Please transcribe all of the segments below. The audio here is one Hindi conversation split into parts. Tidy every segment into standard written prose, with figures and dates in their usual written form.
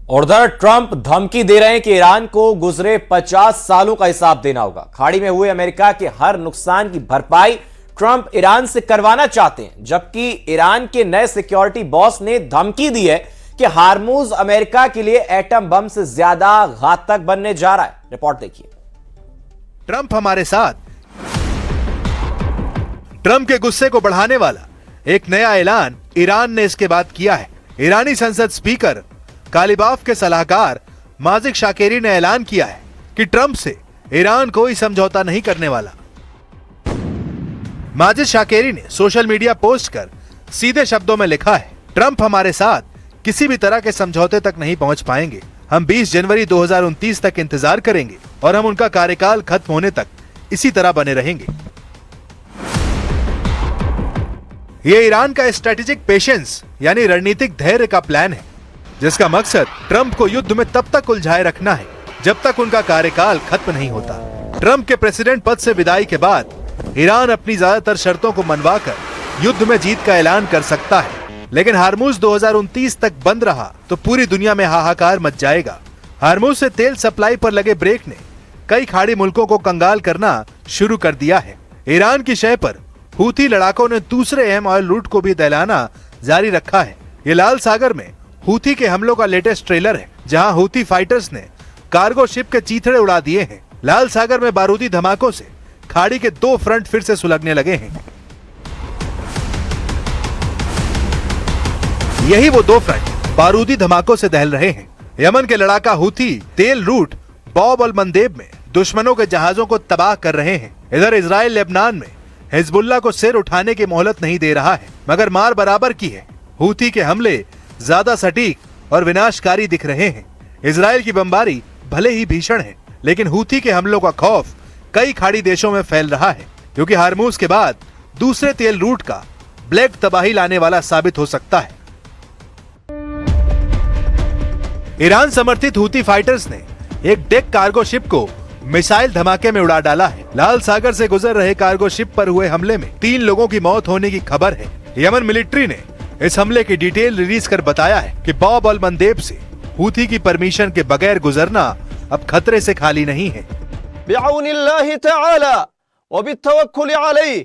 और उधर ट्रंप धमकी दे रहे हैं कि ईरान को गुजरे 50 सालों का हिसाब देना होगा। खाड़ी में हुए अमेरिका के हर नुकसान की भरपाई ट्रंप ईरान से करवाना चाहते हैं, जबकि ईरान के नए सिक्योरिटी बॉस ने धमकी दी है कि हार्मूज अमेरिका के लिए एटम बम से ज्यादा घातक बनने जा रहा है। रिपोर्ट देखिए। ट्रंप हमारे साथ। ट्रंप के गुस्से को बढ़ाने वाला एक नया ऐलान ईरान ने इसके बाद किया है। ईरानी संसद स्पीकर कालिबाफ के सलाहकार माजिद शाकेरी ने ऐलान किया है कि ट्रंप से ईरान कोई समझौता नहीं करने वाला। माजिद शाकेरी ने सोशल मीडिया पोस्ट कर सीधे शब्दों में लिखा है, ट्रंप हमारे साथ किसी भी तरह के समझौते तक नहीं पहुंच पाएंगे। हम 20 जनवरी 2029 तक इंतजार करेंगे और हम उनका कार्यकाल खत्म होने तक इसी तरह बने रहेंगे। ये ईरान का स्ट्रेटेजिक पेशेंस यानी रणनीतिक धैर्य का प्लान है, जिसका मकसद ट्रंप को युद्ध में तब तक उलझाए रखना है जब तक उनका कार्यकाल खत्म नहीं होता। ट्रंप के प्रेसिडेंट पद से विदाई के बाद ईरान अपनी ज्यादातर शर्तों को मनवाकर युद्ध में जीत का ऐलान कर सकता है, लेकिन हार्मूज 2029 तक बंद रहा तो पूरी दुनिया में हाहाकार मच जाएगा। हार्मूज से तेल सप्लाई पर लगे ब्रेक ने कई खाड़ी मुल्कों को कंगाल करना शुरू कर दिया है। ईरान की शय पर हूथी लड़ाकों ने दूसरे अहम ऑयल रूट को भी दहलाना जारी रखा है। ये लाल सागर में हूथी के हमलों का लेटेस्ट ट्रेलर है, जहां हूथी फाइटर्स ने कार्गो शिप के चीथड़े उड़ा दिए हैं। लाल सागर में बारूदी धमाकों से खाड़ी के 2 फ्रंट फिर से सुलगने लगे हैं। यही वो 2 फ्रंट बारूदी धमाकों से दहल रहे हैं। यमन के लड़ाका हूथी तेल रूट बॉब अल मंदेब में दुश्मनों के जहाजों को तबाह कर रहे हैं। इधर इजराइल लेबनान में हिजबुल्लाह को सिर उठाने की मोहलत नहीं दे रहा है, मगर मार बराबर की है। हूथी के हमले ज्यादा सटीक और विनाशकारी दिख रहे हैं। इजराइल की बमबारी भले ही भीषण है, लेकिन हूथी के हमलों का खौफ कई खाड़ी देशों में फैल रहा है, क्योंकि हार्मूज के बाद दूसरे तेल रूट का ब्लैक तबाही लाने वाला साबित हो सकता है। ईरान समर्थित हूथी फाइटर्स ने एक डेक कार्गो शिप को मिसाइल धमाके में उड़ा डाला है। लाल सागर से गुजर रहे कार्गो शिप पर हुए हमले में 3 लोगों की मौत होने की खबर है। यमन मिलिट्री ने इस हमले की डिटेल रिलीज कर बताया है कि बॉब अल मंदेब से हूथी की परमिशन के बगैर गुजरना अब खतरे से खाली नहीं है। बिअौनिल्लाहि तआला व बित्तवक्कुल अलैहि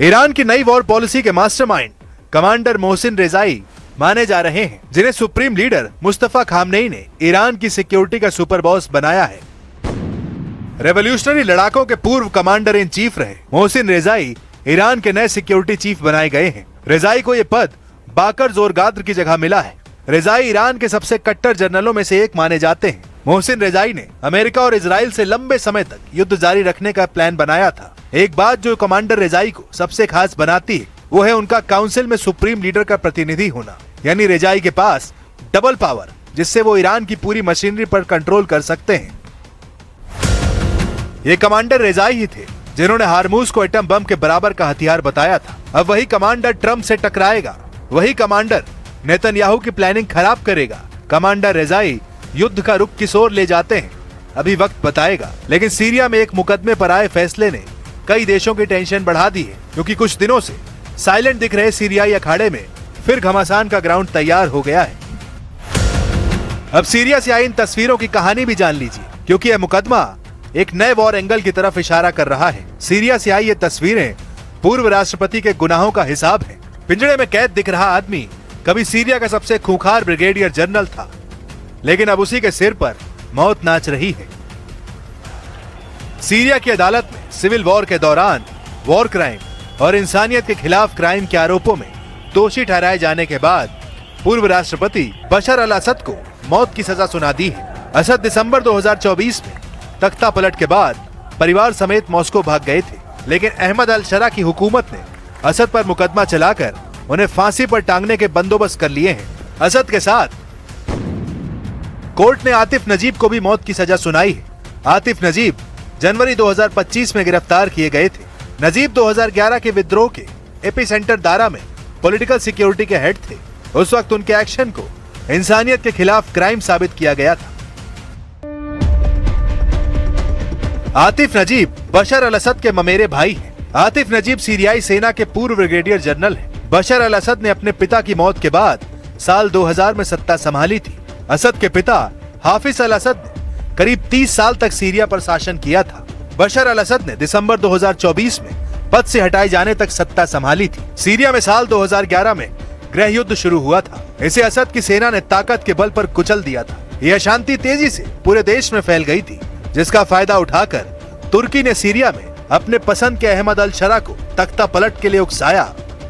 ईरान की नई वॉर पॉलिसी के मास्टरमाइंड कमांडर मोहसिन रेजाई माने जा रहे हैं, जिन्हें सुप्रीम लीडर मुस्तफा खामनेई ने ईरान की सिक्योरिटी का सुपर बॉस बनाया है। रेवोल्यूशनरी लड़ाकों के पूर्व कमांडर इन चीफ रहे मोहसिन रेजाई ईरान के नए सिक्योरिटी चीफ बनाए गए हैं। रेजाई को ये पद बाकर जोरगाद्र की जगह मिला है। रेजाई ईरान के सबसे कट्टर जनरलों में से एक माने जाते हैं। मोहसिन रेजाई ने अमेरिका और इजराइल से लंबे समय तक युद्ध जारी रखने का प्लान बनाया था। एक बात जो कमांडर रेजाई को सबसे खास बनाती है, वो है उनका काउंसिल में सुप्रीम लीडर का प्रतिनिधि होना, यानी रेजाई के पास डबल पावर, जिससे वो ईरान की पूरी मशीनरी पर कंट्रोल कर सकते हैं। ये कमांडर रेजाई ही थे जिन्होंने हार्मूज को एटम बम के बराबर का हथियार बताया था। अब वही कमांडर ट्रंप से टकराएगा, वही कमांडर नेतन्याहू की प्लानिंग खराब करेगा। कमांडर रेजाई युद्ध का रुख किस ओर ले जाते हैं अभी वक्त बताएगा, लेकिन सीरिया में एक मुकदमे पर आए फैसले ने कई देशों की टेंशन बढ़ा दी है, क्योंकि कुछ दिनों से साइलेंट दिख रहे सीरियाई अखाड़े में फिर घमासान का ग्राउंड तैयार हो गया है। अब सीरिया से आई इन तस्वीरों की कहानी भी जान लीजिए, क्योंकि यह मुकदमा एक नए वॉर एंगल की तरफ इशारा कर रहा है। सीरिया से आई ये तस्वीरें पूर्व राष्ट्रपति के गुनाहों का हिसाब है। पिंजड़े में कैद दिख रहा आदमी कभी सीरिया का सबसे खूंखार ब्रिगेडियर जनरल था, लेकिन अब उसी के सिर पर मौत नाच रही है। सीरिया की अदालत में सिविल वॉर के दौरान वॉर क्राइम और इंसानियत के खिलाफ क्राइम के आरोपों में दोषी ठहराए जाने के बाद पूर्व राष्ट्रपति बशर अल असद को मौत की सजा सुना दी है। असद दिसंबर 2024 में तख्ता पलट के बाद परिवार समेत मॉस्को भाग गए थे, लेकिन अहमद अल शरा की हुकूमत ने असद पर मुकदमा चलाकर उन्हें फांसी पर टांगने के बंदोबस्त कर लिए हैं। असद के साथ कोर्ट ने आतिफ नजीब को भी मौत की सजा सुनाई है। आतिफ नजीब जनवरी 2025 में गिरफ्तार किए गए थे। नजीब 2011 के विद्रोह के एपिसेंटर दारा में पॉलिटिकल सिक्योरिटी के हेड थे। उस वक्त उनके एक्शन को इंसानियत के खिलाफ क्राइम साबित किया गया था। आतिफ नजीब बशर अल असद के ममेरे भाई हैं। आतिफ नजीब सीरियाई सेना के पूर्व ब्रिगेडियर जनरल हैं। बशर अल असद ने अपने पिता की मौत के बाद साल 2000 में सत्ता संभाली थी। असद के पिता हाफिज अल असद ने करीब 30 साल तक सीरिया पर शासन किया था। बशर अल असद ने दिसंबर 2024 में पद से हटाए जाने तक सत्ता संभाली थी। सीरिया में साल 2011 में गृह युद्ध शुरू हुआ था। इसे असद की सेना ने ताकत के बल पर कुचल दिया था। यह अशांति तेजी से पूरे देश में फैल गई थी, जिसका फायदा उठाकर तुर्की ने सीरिया में अपने पसंद के अहमद अल शरा को तख्ता पलट के लिए उकसाया।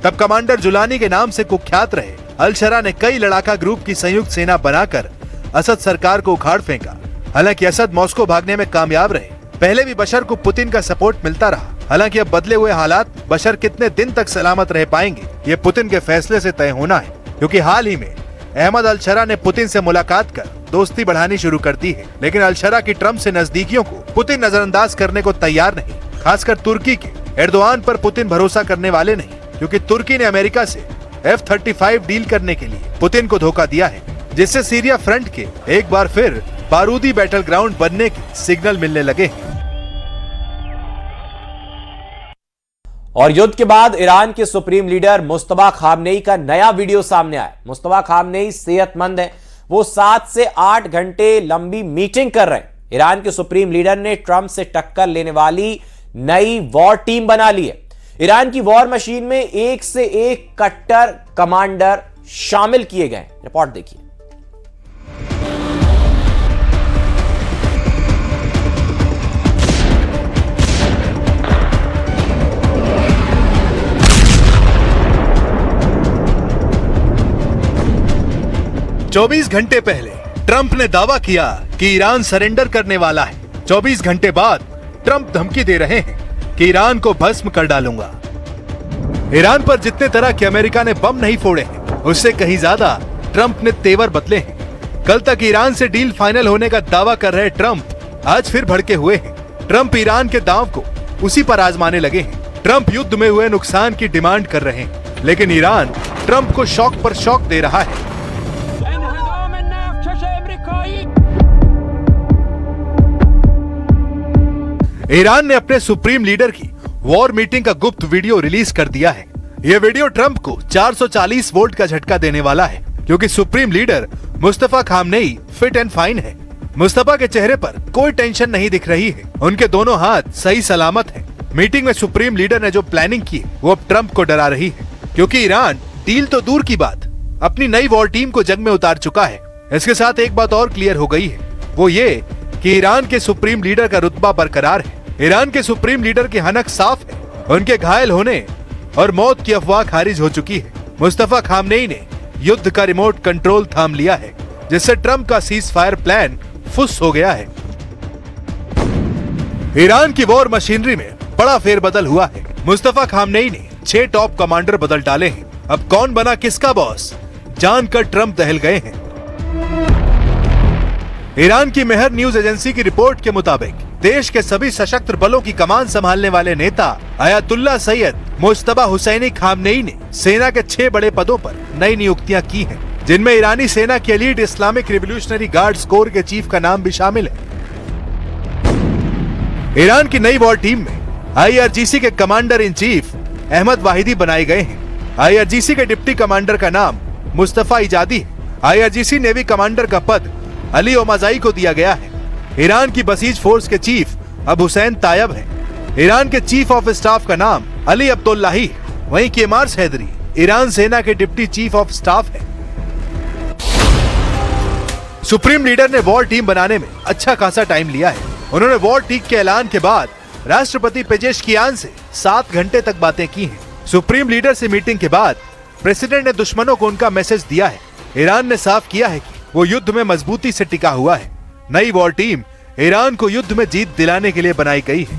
तब कमांडर जुलानी के नाम से कुख्यात रहे अल शरा ने कई लड़ाका ग्रुप की संयुक्त सेना बनाकर असद सरकार को उखाड़ फेंका। हालांकि असद मॉस्को भागने में कामयाब रहे। पहले भी बशर को पुतिन का सपोर्ट मिलता रहा। हालांकि अब बदले हुए हालात बशर कितने दिन तक सलामत रह पाएंगे, ये पुतिन के फैसले से तय होना है, क्योंकि हाल ही में अहमद अल शरा ने पुतिन से मुलाकात कर दोस्ती बढ़ानी शुरू कर दी है। लेकिन अल शरा की ट्रम्प से नजदीकियों को पुतिन नजरअंदाज करने को तैयार नहीं। खासकर तुर्की के एर्दोआन पर पुतिन भरोसा करने वाले नहीं, क्योंकि तुर्की ने अमेरिका से F-35 डील करने के लिए पुतिन को धोखा दिया है, जिससे सीरिया फ्रंट के एक बार फिर बारूदी बैटल ग्राउंड बनने के सिग्नल मिलने लगे हैं। और युद्ध के बाद ईरान के सुप्रीम लीडर मुस्तफा खामनेई का नया वीडियो सामने आया। मुस्तफा खामनेई सेहतमंद हैं, वो 7 से 8 घंटे लंबी मीटिंग कर रहे हैं। ईरान के सुप्रीम लीडर ने ट्रंप से टक्कर लेने वाली नई वॉर टीम बना ली है। ईरान की वॉर मशीन में एक से एक कट्टर कमांडर शामिल किए गए। रिपोर्ट देखिए। चौबीस घंटे पहले ट्रंप ने दावा किया कि ईरान सरेंडर करने वाला है। 24 घंटे बाद ट्रंप धमकी दे रहे हैं कि ईरान को भस्म कर डालूंगा। ईरान पर जितने तरह के अमेरिका ने बम नहीं फोड़े हैं, उससे कहीं ज्यादा ट्रंप ने तेवर बदले हैं। कल तक ईरान से डील फाइनल होने का दावा कर रहे ट्रंप आज फिर भड़के हुए हैं। ट्रंप ईरान के दांव को उसी पर आजमाने लगे हैं। ट्रंप युद्ध में हुए नुकसान की डिमांड कर रहे हैं, लेकिन ईरान ट्रंप को शौक पर शौक दे रहा है। ईरान ने अपने सुप्रीम लीडर की वॉर मीटिंग का गुप्त वीडियो रिलीज कर दिया है। यह वीडियो ट्रंप को 440 वोल्ट का झटका देने वाला है, क्योंकि supreme leader Mustafa Khamenei fit and fine है। मुस्तफा के चेहरे पर कोई टेंशन नहीं दिख रही है। उनके दोनों हाथ सही सलामत हैं। मीटिंग में सुप्रीम लीडर ने जो प्लानिंग की वो अब ट्रंप को डरा रही है, क्योंकि ईरान डील तो दूर की बात अपनी नई वॉर टीम को जंग में उतार चुका है। इसके साथ एक बात और क्लियर हो गई है, वो ये कि ईरान के सुप्रीम लीडर का रुतबा बरकरार है। ईरान के सुप्रीम लीडर की हनक साफ है। उनके घायल होने और मौत की अफवाह खारिज हो चुकी है। मुस्तफा खामनेई ने युद्ध का रिमोट कंट्रोल थाम लिया है, जिससे ट्रंप का सीज फायर प्लान फुस हो गया है। ईरान की वॉर मशीनरी में बड़ा फेरबदल हुआ है। मुस्तफा खामनेई ने 6 टॉप कमांडर बदल डाले हैं। अब कौन बना किसका बॉस, जानकर ट्रंप दहल गए हैं। ईरान की मेहर न्यूज एजेंसी की रिपोर्ट के मुताबिक देश के सभी सशस्त्र बलों की कमान संभालने वाले नेता आयतुल्ला सैयद मुज्तबा हुसैनी खामनेई ने सेना के 6 बड़े पदों पर नई नियुक्तियां की हैं, जिनमें ईरानी सेना के elite Islamic Revolutionary Guards Corps के चीफ का नाम भी शामिल है। ईरान की नई वॉर टीम में IRGC के commander in chief Ahmad Vahidi बनाए गए हैं। IRGC के डिप्टी कमांडर का नाम मुस्तफा इजादी है। IRGC नेवी कमांडर का पद अली ओमाजाई को दिया गया है। ईरान की बसीज फोर्स के चीफ अब हुसैन तायब हैं। ईरान के चीफ ऑफ स्टाफ का नाम अली अब्दुल्लाही है। वहीं केमार्स हैदरी ईरान सेना के डिप्टी चीफ ऑफ स्टाफ हैं। सुप्रीम लीडर ने वॉर टीम बनाने में अच्छा खासा टाइम लिया है। उन्होंने वॉर टीम के ऐलान के बाद राष्ट्रपति पेजेशकियान से 7 घंटे तक बातें की हैं। सुप्रीम लीडर से मीटिंग के बाद प्रेसिडेंट ने दुश्मनों को उनका मैसेज दिया है। ईरान ने साफ किया है कि वो युद्ध में मजबूती से टिका हुआ है। नई वॉर टीम ईरान को युद्ध में जीत दिलाने के लिए बनाई गई है।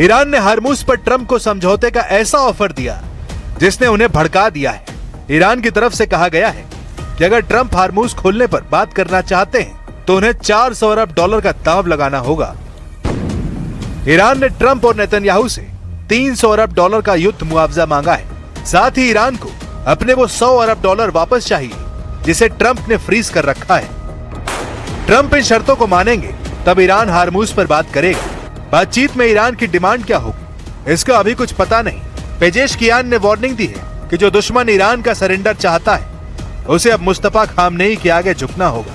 ईरान ने हार्मूज पर ट्रंप को समझौते का ऐसा ऑफर दिया जिसने उन्हें भड़का दिया है। ईरान की तरफ से कहा गया है कि अगर ट्रंप हार्मूज खोलने पर बात करना चाहते हैं तो उन्हें 400 अरब डॉलर का दांव लगाना होगा। ईरान ने ट्रंप और नेतन्याहू से 300 अरब डॉलर का युद्ध मुआवजा मांगा है। साथ ही ईरान को अपने वो 100 अरब डॉलर वापस चाहिए जिसे ट्रंप ने फ्रीज कर रखा है। ट्रंप इन शर्तों को मानेंगे तब ईरान हार्मूज पर बात करेगा। बातचीत में ईरान की डिमांड क्या होगी इसका अभी कुछ पता नहीं। पेजेशकियान ने वार्निंग दी है कि जो दुश्मन ईरान का सरेंडर चाहता है उसे अब मुस्तफा खामनेई के आगे झुकना होगा।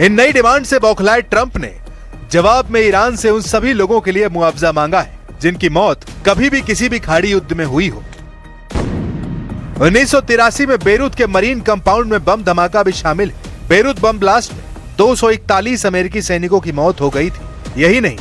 इन नई डिमांड से बौखलाए ट्रंप ने जवाब में ईरान से उन सभी लोगों के लिए मुआवजा मांगा है जिनकी मौत कभी भी किसी भी खाड़ी युद्ध में हुई हो। 1983 में बेरूत के मरीन कंपाउंड में बम धमाका भी शामिल है। बेरूत बम ब्लास्ट में 241 अमेरिकी सैनिकों की मौत हो गई थी। यही नहीं,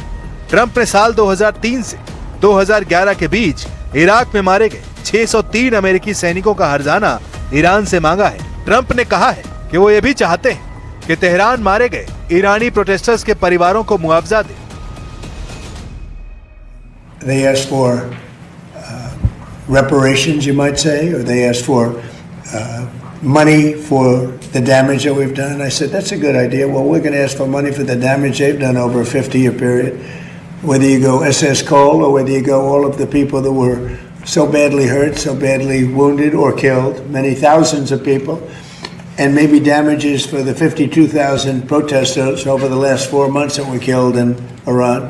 ट्रंप ने साल 2003 से 2011 के बीच इराक में मारे गए 603 अमेरिकी सैनिकों का हर्जाना ईरान से मांगा है। ट्रंप ने कहा है कि वो ये भी चाहते हैं कि तेहरान मारे गए ईरानी प्रोटेस्टर्स के परिवारों को मुआवजा दे। They asked for reparations, you might say, or they asked for money for the damage that we've done. I said, that's a good idea. Well, we're going to ask for money for the damage they've done over a 50-year period. Whether you go SS Cole or whether you go all of the people that were so badly hurt, so badly wounded or killed, many thousands of people, and maybe damages for the 52,000 protesters over the last 4 months that were killed in Iran.